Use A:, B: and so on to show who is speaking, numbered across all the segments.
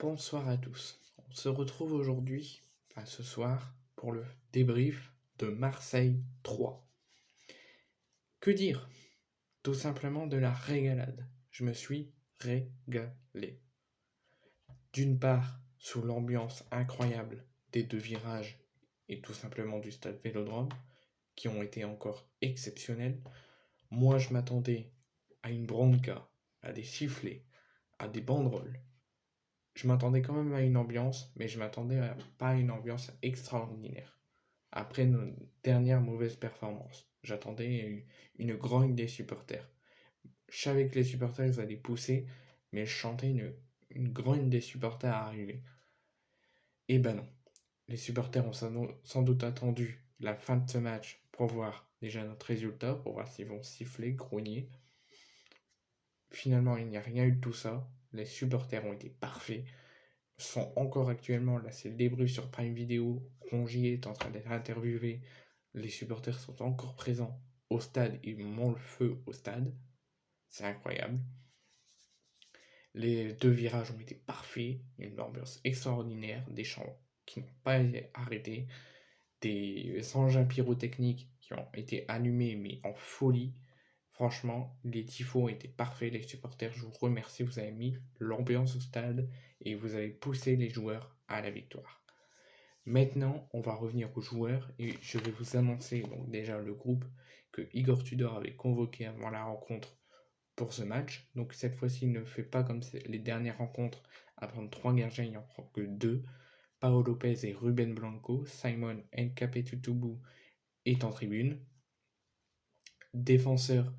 A: Bonsoir à tous. On se retrouve aujourd'hui, ce soir, pour le débrief de Marseille 3. Que dire? Tout simplement de la régalade. Je me suis régalé. D'une part, sous l'ambiance incroyable des deux virages et tout simplement du stade Vélodrome, qui ont été encore exceptionnels. Moi, je m'attendais à une bronca, à des sifflets, à des banderoles. Je m'attendais quand même à une ambiance, mais je m'attendais pas à une ambiance extraordinaire. Après nos dernières mauvaises performances, j'attendais une grogne des supporters. Je savais que les supporters ils allaient pousser, mais je chantais une grogne des supporters arriver. Et ben non. Les supporters ont sans doute attendu la fin de ce match pour voir déjà notre résultat, pour voir s'ils vont siffler, grogner. Finalement, il n'y a rien eu de tout ça. Les supporters ont été parfaits. Sont encore actuellement, là c'est le débrief sur Prime Video, Rongier est en train d'être interviewé, les supporters sont encore présents au stade, ils montent le feu au stade, c'est incroyable. Les deux virages ont été parfaits, une ambiance extraordinaire, des chants qui n'ont pas été arrêtés, des engins pyrotechniques qui ont été allumés mais en folie. Franchement, les tifos ont été parfaits, les supporters, je vous remercie, vous avez mis l'ambiance au stade et vous avez poussé les joueurs à la victoire. Maintenant, on va revenir aux joueurs et je vais vous annoncer donc déjà le groupe que Igor Tudor avait convoqué avant la rencontre pour ce match. Donc cette fois-ci, il ne fait pas comme les dernières rencontres à prendre 3 gardiens, il n'en prend que 2. Paolo Lopez et Ruben Blanco. Simon Nkapetutubu est en tribune. Défenseur,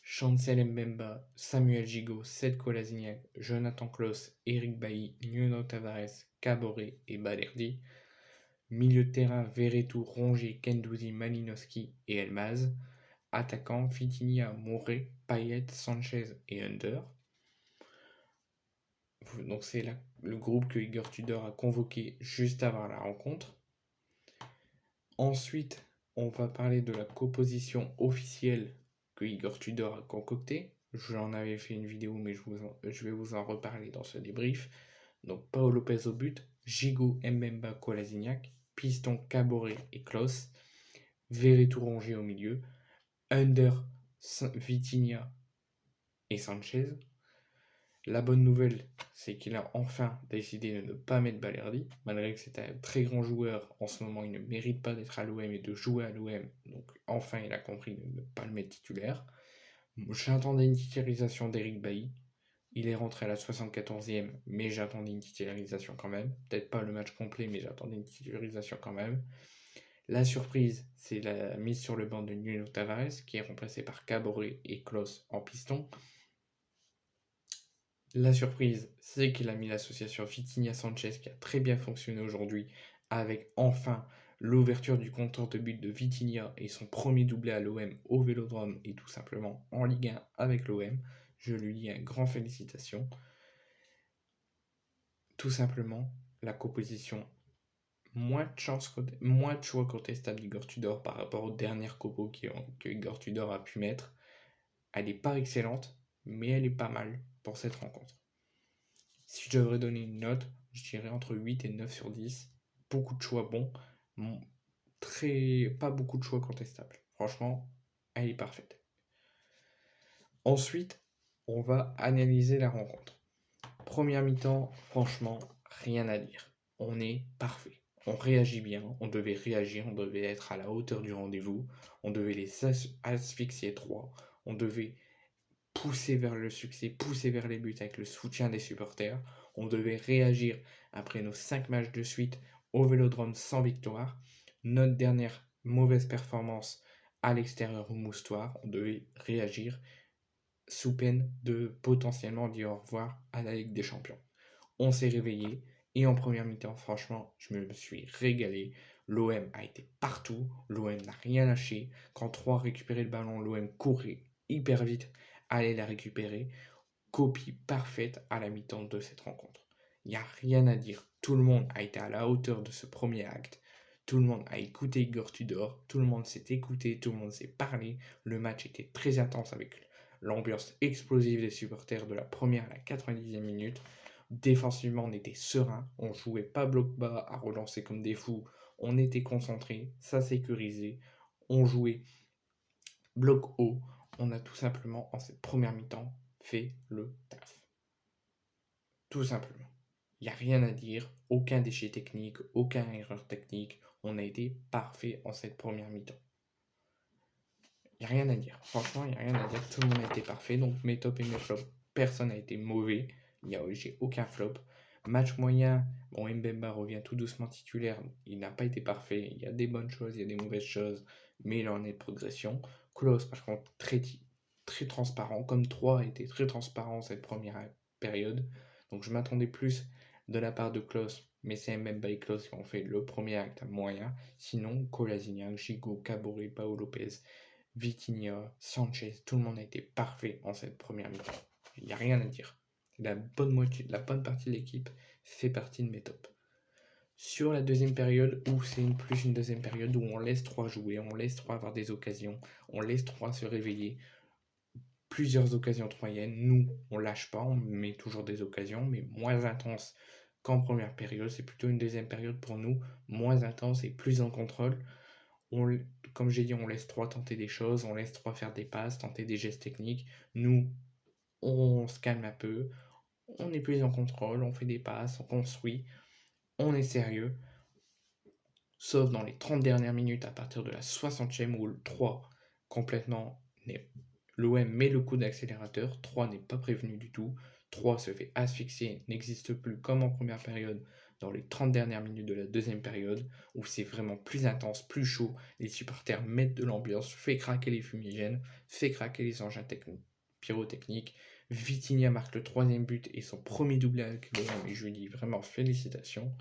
A: Chancel Mbemba, Samuel Gigot, Seth Kolasinac, Jonathan Klaus, Eric Bailly, Nuno Tavares, Caboret et Balerdi. Milieu de terrain, Verretou, Rongier, Kendouzi, Malinowski et Elmaz. Attaquant, Vitinha, Mouré, Payet, Sanchez et Under. Donc c'est le groupe que Igor Tudor a convoqué juste avant la rencontre. Ensuite, on va parler de la composition officielle que Igor Tudor a concoctée. J'en avais fait une vidéo, mais je vais vous en reparler dans ce débrief. Donc Paolo Lopez au but, Gigot, Mbemba, Kolasinac, Piston, Caboret et Klaus, Verretou, Rongier au milieu, Under, Vitinha et Sanchez. La bonne nouvelle, c'est qu'il a enfin décidé de ne pas mettre Balerdi, malgré que c'est un très grand joueur. En ce moment, il ne mérite pas d'être à l'OM et de jouer à l'OM. Donc enfin, il a compris de ne pas le mettre titulaire. J'attendais une titularisation d'Eric Bailly. Il est rentré à la 74e, mais j'attendais une titularisation quand même. Peut-être pas le match complet, mais j'attendais une titularisation quand même. La surprise, c'est la mise sur le banc de Nuno Tavares, qui est remplacé par Caboret et Klaus en piston. La surprise, c'est qu'il a mis l'association Vitinha Sanchez qui a très bien fonctionné aujourd'hui, avec enfin l'ouverture du compteur de but de Vitinha et son premier doublé à l'OM au Vélodrome et tout simplement en Ligue 1 avec l'OM. Je lui dis un grand félicitations. Tout simplement, la composition, moins de choix contestable d'Igor Tudor par rapport aux dernières compos que Igor Tudor a pu mettre. Elle n'est pas excellente, mais elle est pas mal pour cette rencontre. Si je devrais donner une note, je dirais entre 8 et 9 sur 10. Beaucoup de choix bons, pas beaucoup de choix contestables. Franchement, elle est parfaite. Ensuite, on va analyser la rencontre. Première mi-temps, franchement, rien à dire. On est parfait. On réagit bien, on devait réagir, on devait être à la hauteur du rendez-vous, on devait les asphyxier 3, on devait pousser vers le succès, pousser vers les buts avec le soutien des supporters. On devait réagir après nos 5 matchs de suite au Vélodrome sans victoire. Notre dernière mauvaise performance à l'extérieur au Moustoir, on devait réagir sous peine de potentiellement dire au revoir à la Ligue des Champions. On s'est réveillé et en première mi-temps, franchement, je me suis régalé. L'OM a été partout, l'OM n'a rien lâché. Quand 3 récupérait le ballon, l'OM courait hyper vite, allait la récupérer. Copie parfaite à la mi-temps de cette rencontre. Il n'y a rien à dire. Tout le monde a été à la hauteur de ce premier acte. Tout le monde a écouté Igor Tudor. Tout le monde s'est écouté. Tout le monde s'est parlé. Le match était très intense avec l'ambiance explosive des supporters de la première à la 90e minute. Défensivement, on était serein, on jouait pas bloc bas à relancer comme des fous, on était concentré, ça sécurisait, on jouait bloc haut, on a tout simplement, en cette première mi-temps, fait le taf. Tout simplement. Il n'y a rien à dire, aucun déchet technique, aucun erreur technique, on a été parfait en cette première mi-temps. Il n'y a rien à dire, franchement, il n'y a rien à dire, tout le monde a été parfait, donc mes tops et mes flops, personne n'a été mauvais, j'ai aucun flop. Match moyen, bon, Mbemba revient tout doucement titulaire, il n'a pas été parfait, il y a des bonnes choses, il y a des mauvaises choses, mais il en est de progression. Klose, par contre, très transparent, comme 3 a été très transparent cette première période, donc je m'attendais plus de la part de Klose, mais c'est Mbemba et Klose qui ont fait le premier acte moyen, sinon Kolasinac, Gigot, Caboret, Pau Lopez, Vitinha, Sanchez, tout le monde a été parfait en cette première mi-temps. Il n'y a rien à dire. La bonne partie de l'équipe fait partie de mes tops. Sur la deuxième période, où c'est plus une deuxième période où on laisse 3 jouer, on laisse 3 avoir des occasions, on laisse 3 se réveiller, plusieurs occasions troyennes, nous on lâche pas, on met toujours des occasions, mais moins intenses qu'en première période, c'est plutôt une deuxième période pour nous, moins intense et plus en contrôle. Comme j'ai dit, on laisse 3 tenter des choses, on laisse 3 faire des passes, tenter des gestes techniques. Nous, on se calme un peu, on est plus en contrôle, on fait des passes, on construit, on est sérieux. Sauf dans les 30 dernières minutes, à partir de la 60e, où le 3 complètement l'OM met le coup d'accélérateur, 3 n'est pas prévenu du tout, 3 se fait asphyxier, n'existe plus comme en première période dans les 30 dernières minutes de la deuxième période, où c'est vraiment plus intense, plus chaud, les supporters mettent de l'ambiance, fait craquer les fumigènes, fait craquer les engins pyrotechniques. Vitinha marque le 3e but et son premier doublé avec l'OM, et je lui dis vraiment félicitations.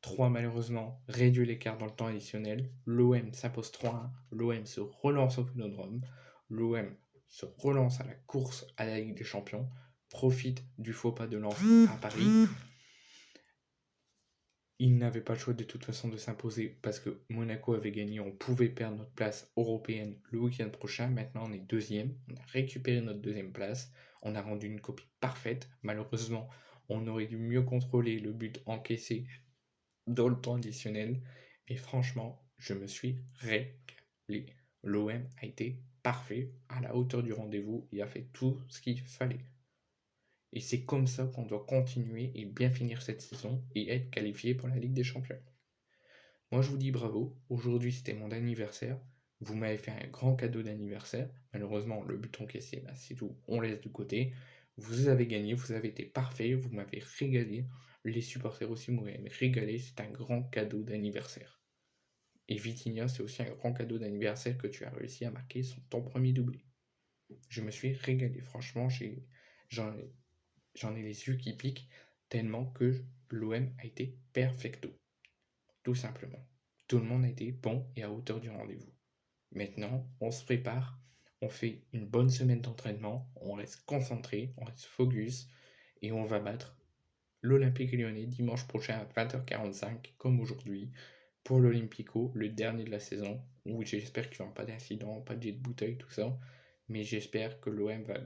A: 3 malheureusement réduit l'écart dans le temps additionnel. L'OM s'impose 3-1. L'OM se relance au Vélodrome. L'OM se relance à la course à la Ligue des Champions. Profite du faux pas de Lens à Paris. Il n'avait pas le choix de toute façon de s'imposer parce que Monaco avait gagné. On pouvait perdre notre place européenne le week-end prochain. Maintenant, on est deuxième. On a récupéré notre deuxième place. On a rendu une copie parfaite. Malheureusement, on aurait dû mieux contrôler le but encaissé dans le temps additionnel. Et franchement, je me suis régalé. L'OM a été parfait, à la hauteur du rendez-vous. Il a fait tout ce qu'il fallait. Et c'est comme ça qu'on doit continuer et bien finir cette saison et être qualifié pour la Ligue des Champions. Moi, je vous dis bravo. Aujourd'hui, c'était mon anniversaire. Vous m'avez fait un grand cadeau d'anniversaire. Malheureusement, le but encaissé, c'est tout. On laisse de côté. Vous avez gagné, vous avez été parfait, vous m'avez régalé. Les supporters aussi m'ont régalé. C'est un grand cadeau d'anniversaire. Et Vitinha, c'est aussi un grand cadeau d'anniversaire que tu as réussi à marquer ton premier doublé. Je me suis régalé. Franchement, j'en ai les yeux qui piquent tellement que l'OM a été perfecto. Tout simplement. Tout le monde a été bon et à hauteur du rendez-vous. Maintenant, on se prépare, on fait une bonne semaine d'entraînement, on reste concentré, on reste focus et on va battre l'Olympique Lyonnais dimanche prochain à 20h45 comme aujourd'hui pour l'Olympico, le dernier de la saison, où j'espère qu'il n'y aura pas d'incident, pas de jet de bouteille, tout ça, mais j'espère que l'OM va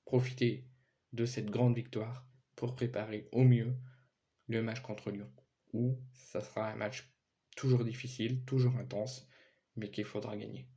A: profiter de cette grande victoire pour préparer au mieux le match contre Lyon, où ça sera un match toujours difficile, toujours intense, mais qu'il faudra gagner.